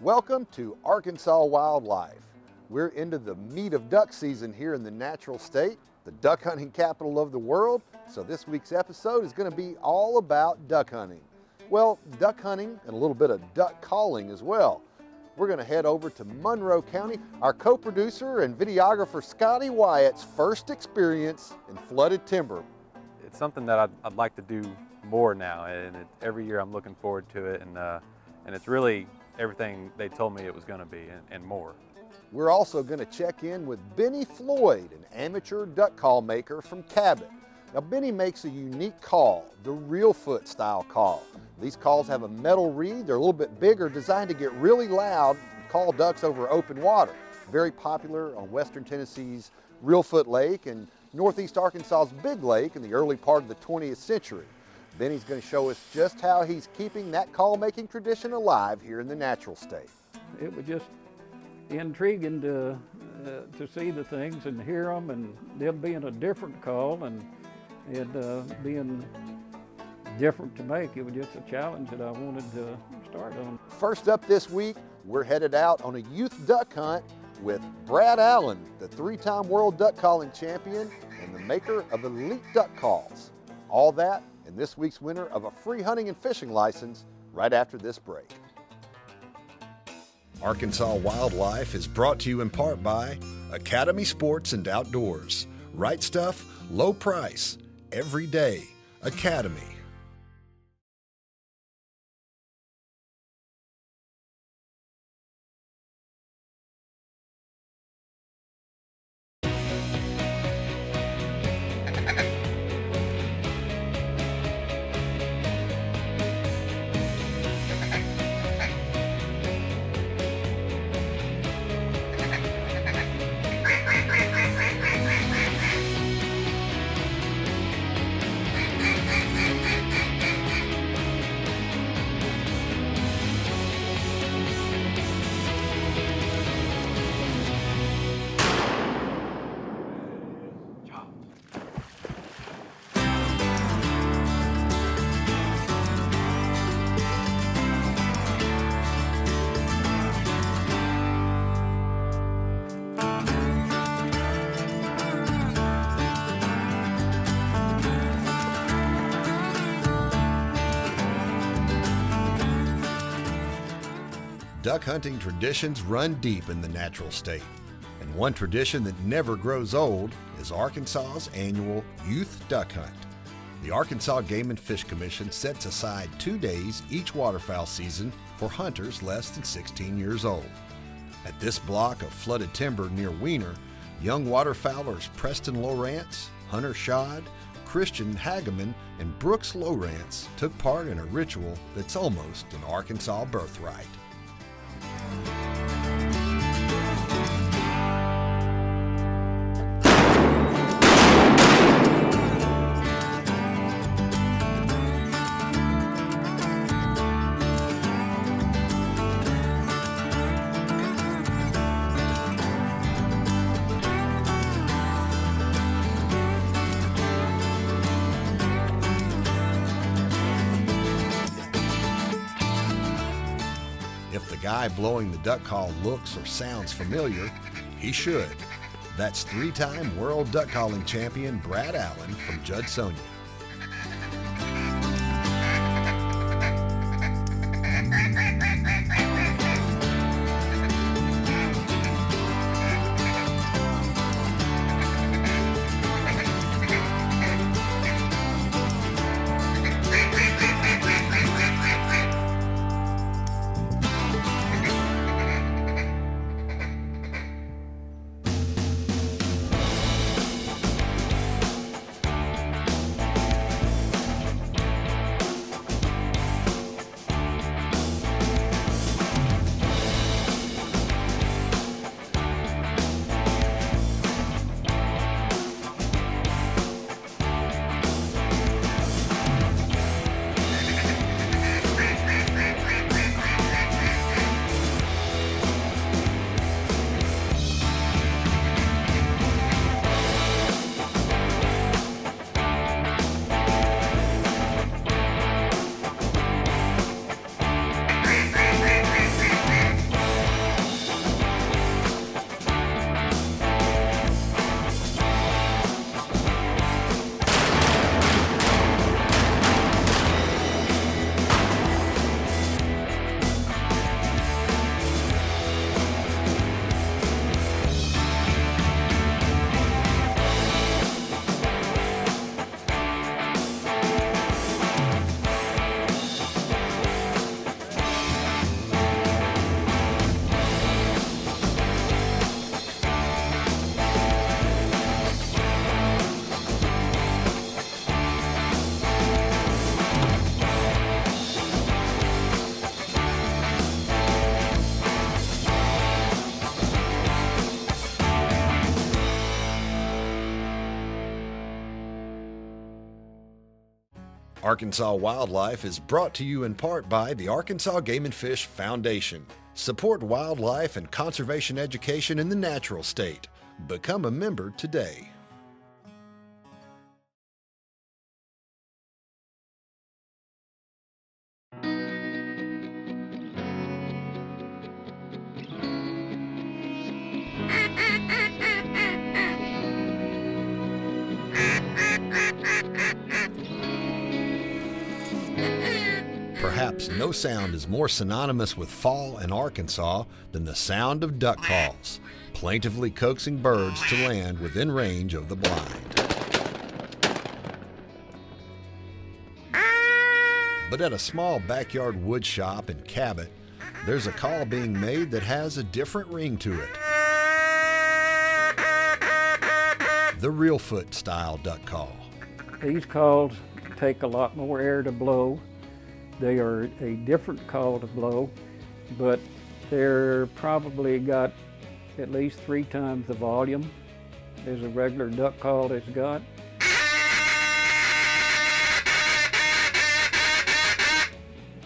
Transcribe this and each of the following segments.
Welcome to Arkansas Wildlife. We're into the meat of duck season here in the natural state, the duck hunting capital of the world. So this week's episode is going to be all about duck hunting. Well, duck hunting and a little bit of duck calling as well. We're going to head over to Monroe County, our co-producer and videographer Scottie Wyatt's first experience in flooded timber. It's something that I'd like to do more now, and every year I'm looking forward to it, and it's really everything they told me it was going to be and more. We're also going to check in with Floyd, an amateur duck call maker from Cabot. Now Benny makes a unique call, the Reelfoot style call. These calls have a metal reed, they're a little bit bigger, designed to get really loud and call ducks over open water. Very popular on western Tennessee's Reelfoot Lake and northeast Arkansas's Big Lake in the early part of the 20th century. Benny's going to show us just how he's keeping that call-making tradition alive here in the natural state. It was just intriguing to see the things and hear them, and them being a different call and being different to make. It was just a challenge that I wanted to start on. First up this week, we're headed out on a youth duck hunt with Brad Allen, the three-time world duck calling champion and the maker of elite duck calls. All that and this week's winner of a free hunting and fishing license right after this break. Arkansas Wildlife is brought to you in part by Academy Sports and Outdoors. Right stuff, low price, every day. Academy. Duck hunting traditions run deep in the natural state, and one tradition that never grows old is Arkansas's annual Youth Duck Hunt. The Arkansas Game and Fish Commission sets aside 2 days each waterfowl season for hunters less than 16 years old. At this block of flooded timber near Wiener, young waterfowlers Preston Lowrance, Hunter Schad, Christian Hageman, and Brooks Lowrance took part in a ritual that's almost an Arkansas birthright. If the guy blowing the duck call looks or sounds familiar, he should. That's three-time world duck calling champion Brad Allen from Judsonia. Arkansas Wildlife is brought to you in part by the Arkansas Game and Fish Foundation. Support wildlife and conservation education in the natural state. Become a member today. Perhaps no sound is more synonymous with fall in Arkansas than the sound of duck calls, plaintively coaxing birds to land within range of the blind. But at a small backyard wood shop in Cabot, there's a call being made that has a different ring to it. The Reelfoot style duck call. These calls take a lot more air to blow. They are a different call to blow, but they're probably got at least 3 times the volume as a regular duck call has got.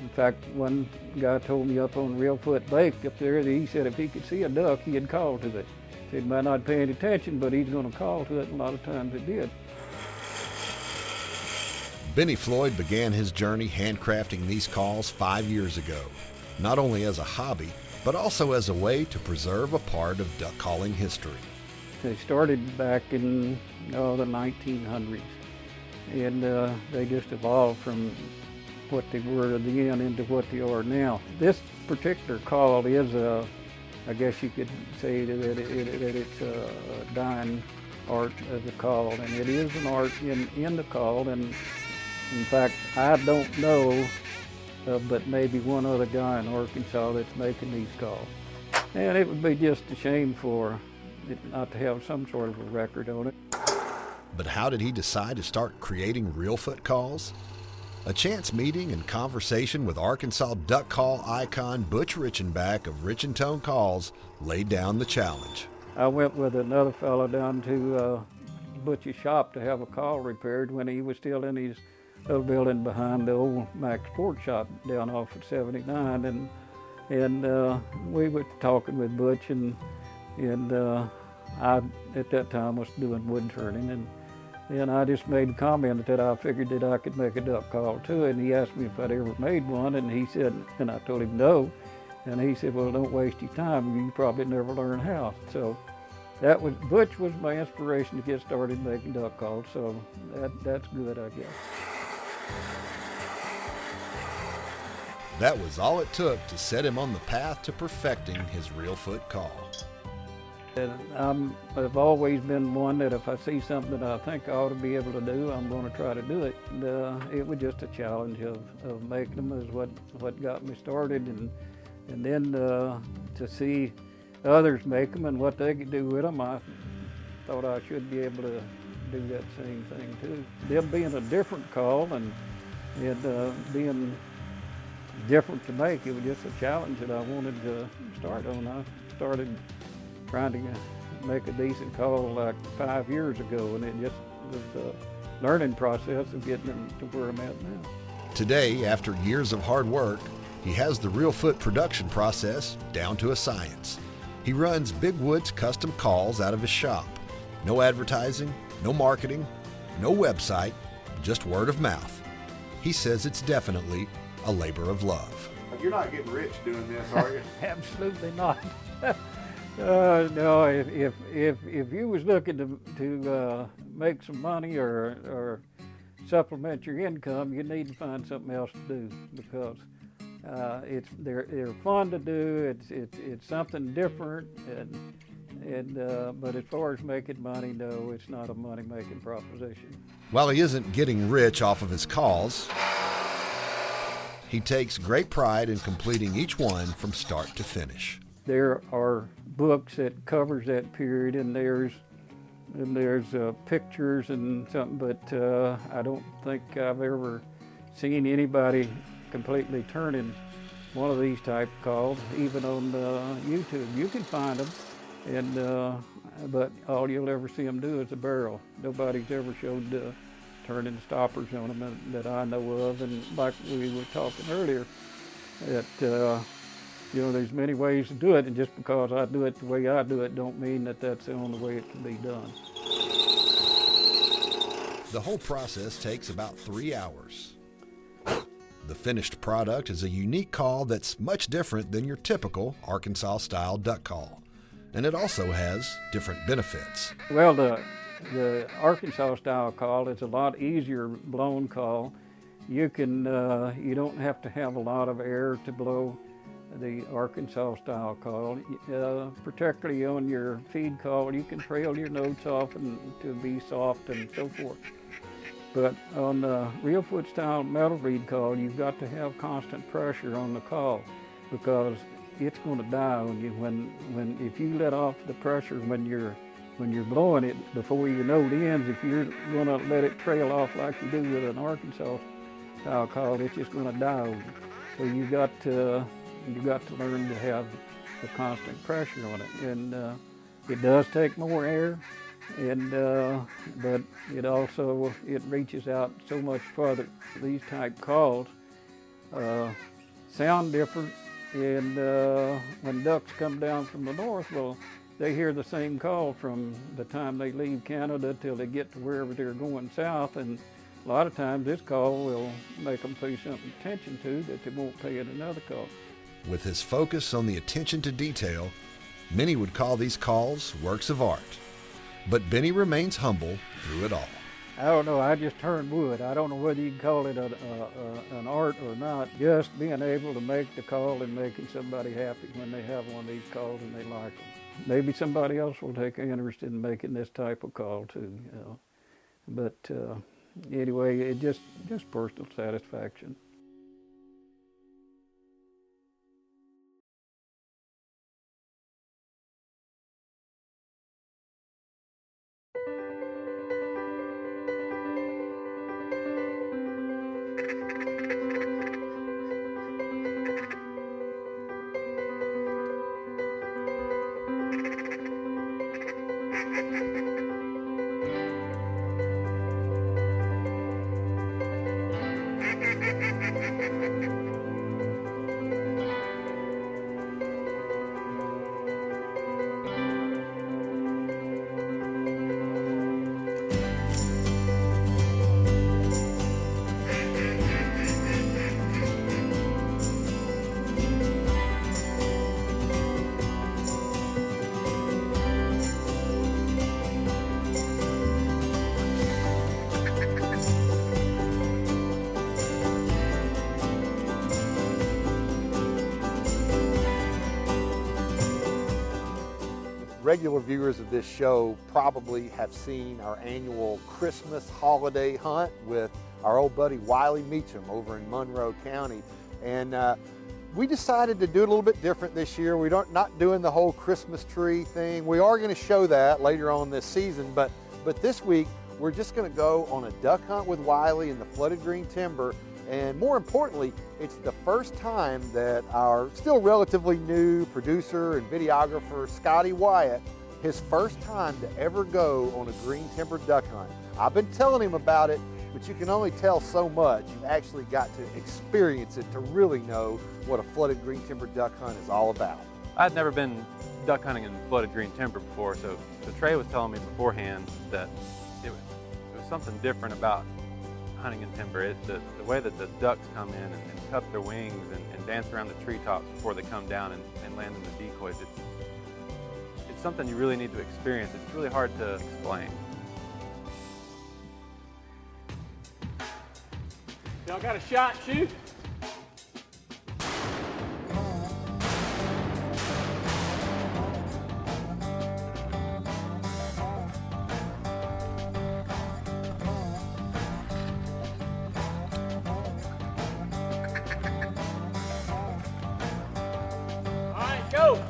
In fact, one guy told me up on Reelfoot Lake up there that he said if he could see a duck, he'd call to it. He said he might not pay any attention, but he's going to call to it, and a lot of times it did. Benny Floyd began his journey handcrafting these calls 5 years ago, not only as a hobby, but also as a way to preserve a part of duck calling history. They started back in the 1900s, and they just evolved from what they were then into what they are now. This particular call is I guess you could say that it's a dying art of the call, and it is an art in the call. And in fact, I don't know but maybe one other guy in Arkansas that's making these calls. And it would be just a shame for it not to have some sort of a record on it. But how did he decide to start creating Reelfoot calls? A chance meeting and conversation with Arkansas duck call icon Butch Richenbach of Rich-N-Tone Calls laid down the challenge. I went with another fellow down to Butch's shop to have a call repaired when he was still in his little building behind the old Max Sport Shop down off of 79, and we were talking with Butch, and I at that time was doing wood turning, and I just made a comment that I figured that I could make a duck call too, and he asked me if I'd ever made one, and he said, and I told him no, and he said, well, don't waste your time, you probably never learn how. So Butch was my inspiration to get started making duck calls, so that's good, I guess. That was all it took to set him on the path to perfecting his Reelfoot call. And I've always been one that if I see something that I think I ought to be able to do, I'm going to try to do it. And, it was just a challenge of making them is what got me started, and then to see others make them and what they could do with them, I thought I should be able to do that same thing too. Them being a different call and being different to make, it was just a challenge that I wanted to start on. I started trying to make a decent call like 5 years ago, and it just was a learning process of getting to where I'm at now. Today, after years of hard work, he has the Reelfoot production process down to a science. He runs Big Woods custom calls out of his shop. No advertising, no marketing, no website, just word of mouth. He says it's definitely a labor of love. You're not getting rich doing this, are you? Absolutely not. No, if you was looking to make some money or supplement your income, you need to find something else to do, because they're fun to do. It's something different, but as far as making money, no, it's not a money-making proposition. While he isn't getting rich off of his calls, he takes great pride in completing each one from start to finish. There are books that covers that period, and there's pictures and something, but I don't think I've ever seen anybody completely turning one of these type of calls, even on YouTube. You can find them, but all you'll ever see them do is a barrel. Nobody's ever showed turning stoppers on them that I know of. And like we were talking earlier, that you know, there's many ways to do it, and just because I do it the way I do it don't mean that that's the only way it can be done. The whole process takes about 3 hours. The finished product is a unique call that's much different than your typical Arkansas-style duck call, and it also has different benefits. Well, the Arkansas-style call is a lot easier blown call. You don't have to have a lot of air to blow the Arkansas-style call. Particularly on your feed call, you can trail your notes off and to be soft and so forth. But on the Reelfoot style metal reed call, you've got to have constant pressure on the call, because it's going to die on you if you let off the pressure when you're blowing it before your note ends. If you're going to let it trail off like you do with an Arkansas style call, it's just going to die on you. So you've got to learn to have the constant pressure on it, and it does take more air. But it reaches out so much further. These type calls sound different, and when ducks come down from the north, well, they hear the same call from the time they leave Canada till they get to wherever they're going south, and a lot of times this call will make them pay some attention to that they won't pay at another call. With his focus on the attention to detail, many would call these calls works of art. But Benny remains humble through it all. I don't know, I just turn wood. I don't know whether you can call it an art or not. Just being able to make the call and making somebody happy when they have one of these calls and they like them. Maybe somebody else will take an interest in making this type of call too, you know. But anyway, it just personal satisfaction. Regular viewers of this show probably have seen our annual Christmas holiday hunt with our old buddy Wiley Meacham over in Monroe County. And we decided to do it a little bit different this year. We're not doing the whole Christmas tree thing. We are going to show that later on this season, but this week we're just going to go on a duck hunt with Wiley in the flooded green timber. And more importantly, it's the first time that our still relatively new producer and videographer, Scottie Wyatt, his first time to ever go on a green timber duck hunt. I've been telling him about it, but you can only tell so much. You've actually got to experience it to really know what a flooded green timber duck hunt is all about. I'd never been duck hunting in flooded green timber before, so Trey was telling me beforehand that it was something different about hunting in timber. The way that the ducks come in and cup their wings and dance around the treetops before they come down and land in the decoys, it's something you really need to experience. It's really hard to explain. Y'all got a shot, shoot? Go!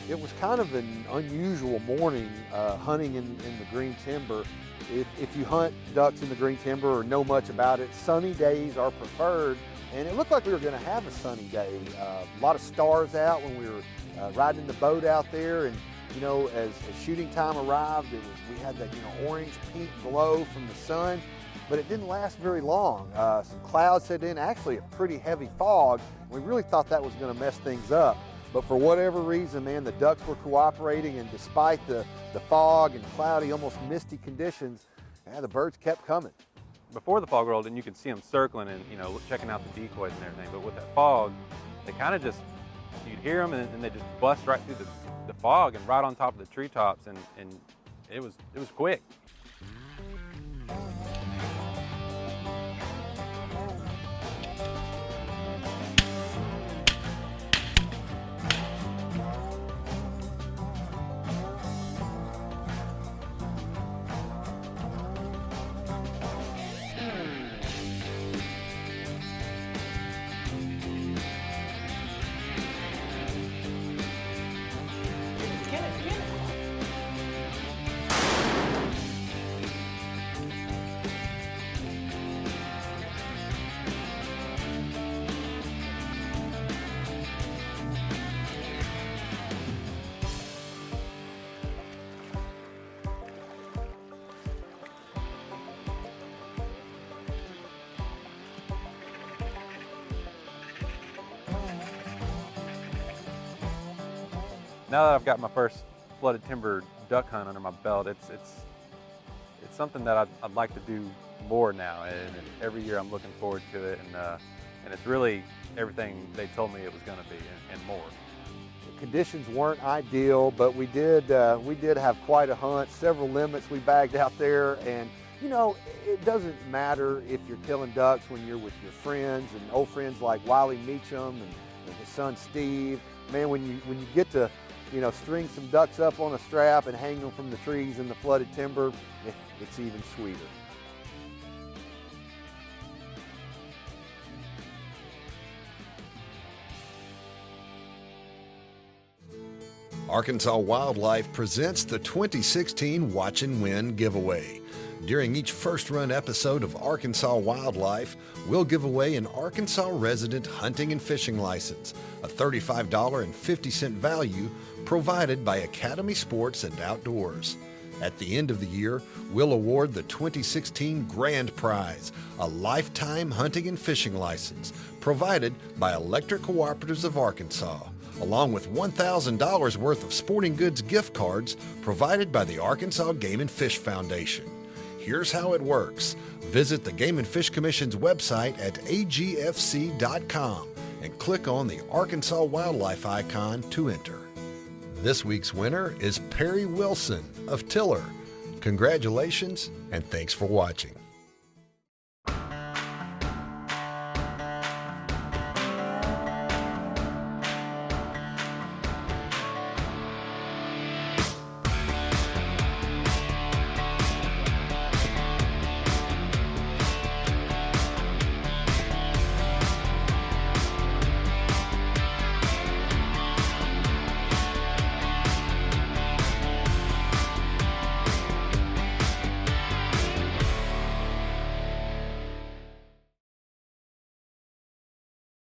it was kind of an unusual morning hunting in the green timber. If you hunt ducks in the green timber or know much about it, sunny days are preferred, and it looked like we were going to have a sunny day. A lot of stars out when we were riding the boat out there, and you know, as shooting time arrived, we had that orange pink glow from the sun, but it didn't last very long. Some clouds set in, actually a pretty heavy fog. We really thought that was going to mess things up. But for whatever reason, man, the ducks were cooperating, and despite the fog and cloudy, almost misty conditions, the birds kept coming. Before the fog rolled in, you could see them circling and checking out the decoys and everything. But with that fog, they kind of just, you'd hear them and they just bust right through the fog and right on top of the treetops, and it was quick. Now that I've got my first flooded timber duck hunt under my belt, it's something that I'd like to do more now, and every year I'm looking forward to it, and it's really everything they told me it was going to be and more. The conditions weren't ideal, but we did have quite a hunt. Several limits we bagged out there, and it doesn't matter if you're killing ducks when you're with your friends and old friends like Wiley Meacham and his son Steve. Man, when you get to string some ducks up on a strap and hang them from the trees in the flooded timber, it's even sweeter. Arkansas Wildlife presents the 2016 Watch and Win giveaway. During each first run episode of Arkansas Wildlife, we'll give away an Arkansas resident hunting and fishing license, a $35.50 value provided by Academy Sports and Outdoors. At the end of the year, we'll award the 2016 Grand Prize, a lifetime hunting and fishing license provided by Electric Cooperatives of Arkansas, along with $1,000 worth of sporting goods gift cards provided by the Arkansas Game and Fish Foundation. Here's how it works. Visit the Game and Fish Commission's website at agfc.com and click on the Arkansas Wildlife icon to enter. This week's winner is Perry Wilson of Tiller. Congratulations, and thanks for watching.